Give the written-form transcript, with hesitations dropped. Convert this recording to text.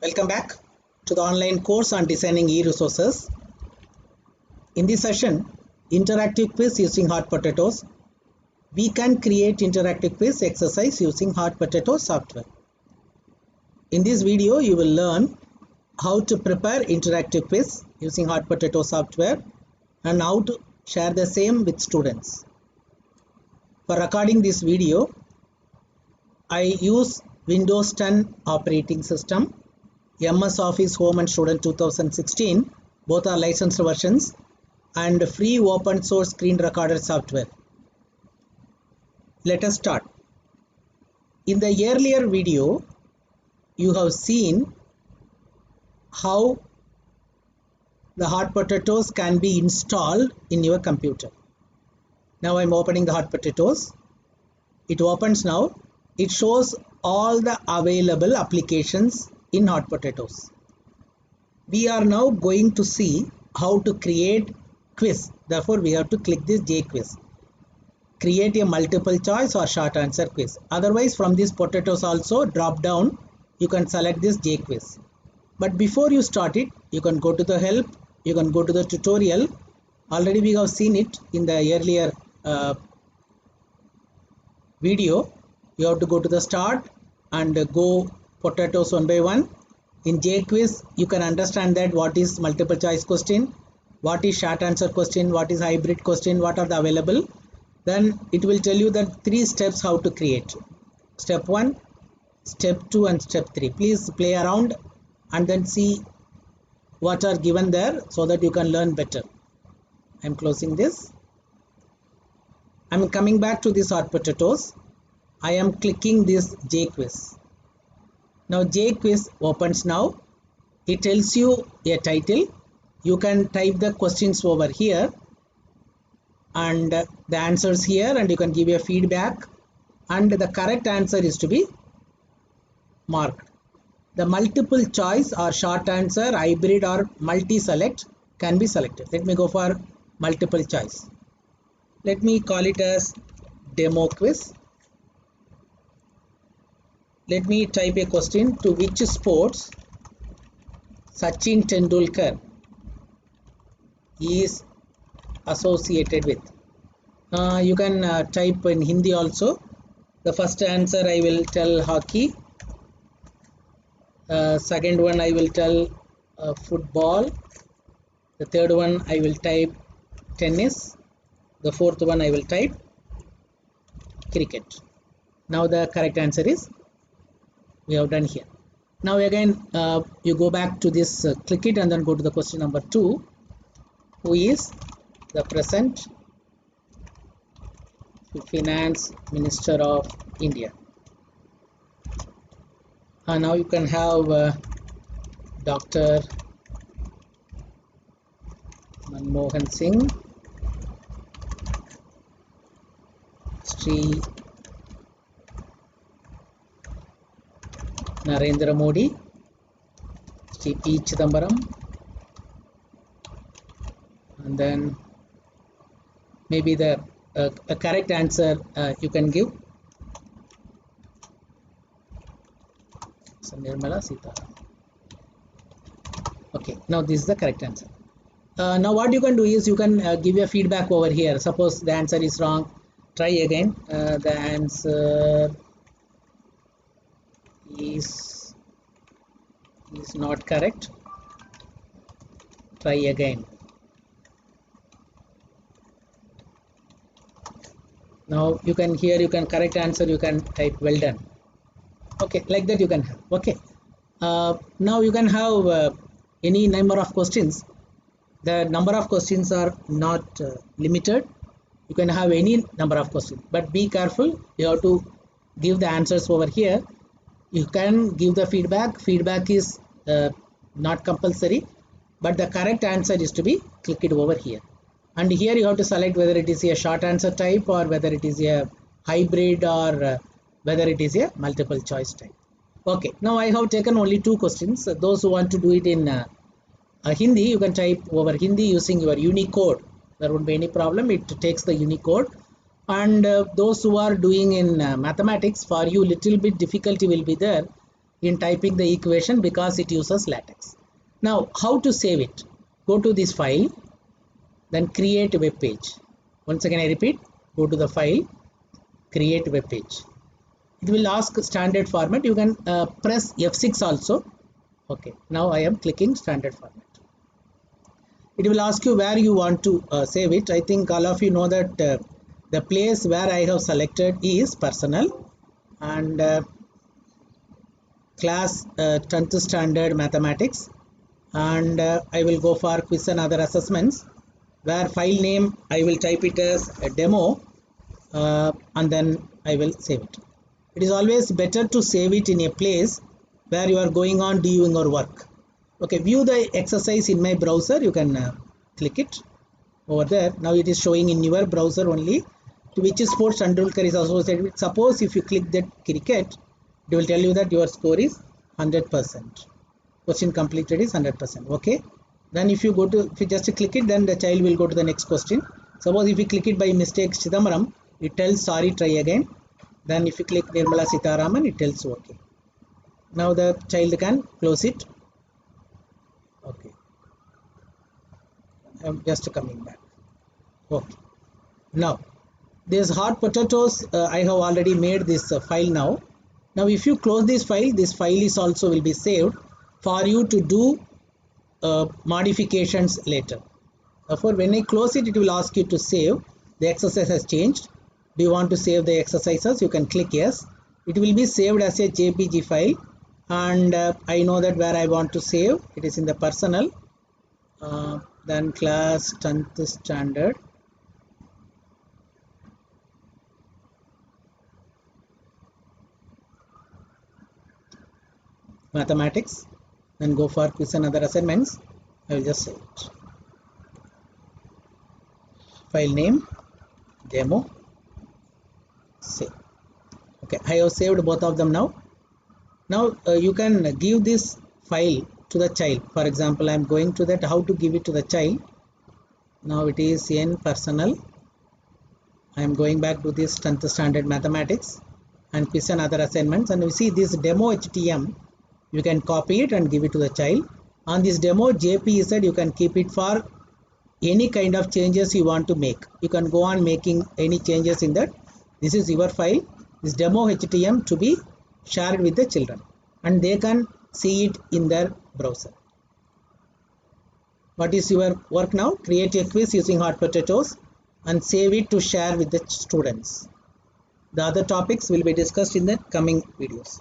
Welcome back to the online course on designing e-resources. In this session, interactive quiz using hot potatoes. We can create interactive quiz exercise using hot potato software. In this video, you will learn how to prepare interactive quiz using hot potato software and how to share the same with students. For recording this video, I use Windows 10 operating system, MS Office Home and Student 2016, both are licensed versions, and free open source screen recorder software. Let us start. In the earlier video, you have seen how the hot potatoes can be installed in your computer. Now I am opening the hot potatoes. It opens now. It shows all the available applications in hot potatoes. We are now going to see how to create quiz. Therefore, we have to click this J quiz. Create a multiple choice or short answer quiz. Otherwise, from these potatoes also drop down, you can select this J quiz. But before you start it, you can go to the help, you can go to the tutorial. Already we have seen it in the earlier video. You have to go to the start and go potatoes one by one. In J quiz, you can understand that what is multiple choice question, what is short answer question, what is hybrid question, what are the available. Then it will tell you that 3 steps how to create. Step 1, step 2 and step 3. Please play around and then see what are given there so that you can learn better. I am closing this. I am coming back to this hot potatoes. I am clicking this J quiz. Now J quiz opens now. It tells you a title. You can type the questions over here and the answers here, and you can give a feedback, and the correct answer is to be marked. The multiple choice or short answer, hybrid or multi-select can be selected. Let me go for multiple choice. Let me call it as demo quiz. Let me type a question: to which sports Sachin Tendulkar is associated with? You can type in Hindi also. The first answer I will tell hockey. Second one I will tell football. The third one I will type tennis. The fourth one I will type cricket. Now the correct answer is we have done here. Now again you go back to this, click it and then go to the question number 2. Who is the present Finance Minister of India? Now you can have Dr. Manmohan Singh, Sri Narendra Modi, Sri P. Chidambaram, and then maybe the a correct answer you can give. So Nirmala Sitaram. Okay, now this is the correct answer. Now what you can do is you can give your feedback over here. Suppose the answer is wrong, try again. The answer is not correct. Try again. Now you can correct answer, you can type well done. Okay, like that you can have. Okay, now you can have any number of questions. The number of questions are not limited. You can have any number of questions, but be careful. You have to give the answers over here. You can give the feedback. Feedback is not compulsory, but the correct answer is to be clicked over here. And here you have to select whether it is a short answer type or whether it is a hybrid or whether it is a multiple choice type. Okay, now I have taken only 2 questions. Those who want to do it in Hindi, you can type over Hindi using your Unicode. There won't be any problem. It takes the Unicode. And those who are doing in mathematics, for you little bit difficulty will be there. in typing the equation because it uses latex. Now how to save it? Go to this file, then create a web page. Once again I repeat, go to the file, create web page. It will ask standard format. You can press F6 also. Okay, now I am clicking standard format. It will ask you where you want to save it. I think all of you know that the place where I have selected is personal and class 10th standard mathematics, and I will go for quiz and other assessments, where file name I will type it as a demo and then I will save it. It is always better to save it in a place where you are going on doing your work. Okay, view the exercise in my browser. You can click it over there. Now it is showing in your browser only to which sports Tendulkar is associated with. Suppose if you click that cricket, it will tell you that your score is 100%. Question completed is 100%. Okay. Then if you just click it, then the child will go to the next question. Suppose if you click it by mistake Chidambaram, it tells sorry, try again. Then if you click Nirmala Sitharaman, it tells okay. Now the child can close it. Okay. I'm just coming back. Okay. Now this hot potatoes, I have already made this file now. Now if you close this file is also will be saved for you to do modifications later. Therefore, when I close it, it will ask you to save. The exercise has changed. Do you want to save the exercises? You can click yes. It will be saved as a JPG file, and I know that where I want to save. It is in the personal, then class 10th standard. Mathematics, then go for quiz and other assignments. I will just save it. File name, demo, save. Okay, I have saved both of them now. Now you can give this file to the child. For example, I am going to that how to give it to the child. Now it is in personal. I am going back to this 10th standard mathematics and quiz and other assignments, and you see this demo HTML. You can copy it and give it to the child. On this demo JPZ, you can keep it for any kind of changes you want to make. You can go on making any changes in that. This is your file, this demo HTML, to be shared with the children and they can see it in their browser. What is your work now? Create a quiz using hot potatoes and save it to share with the students. The other topics will be discussed in the coming videos.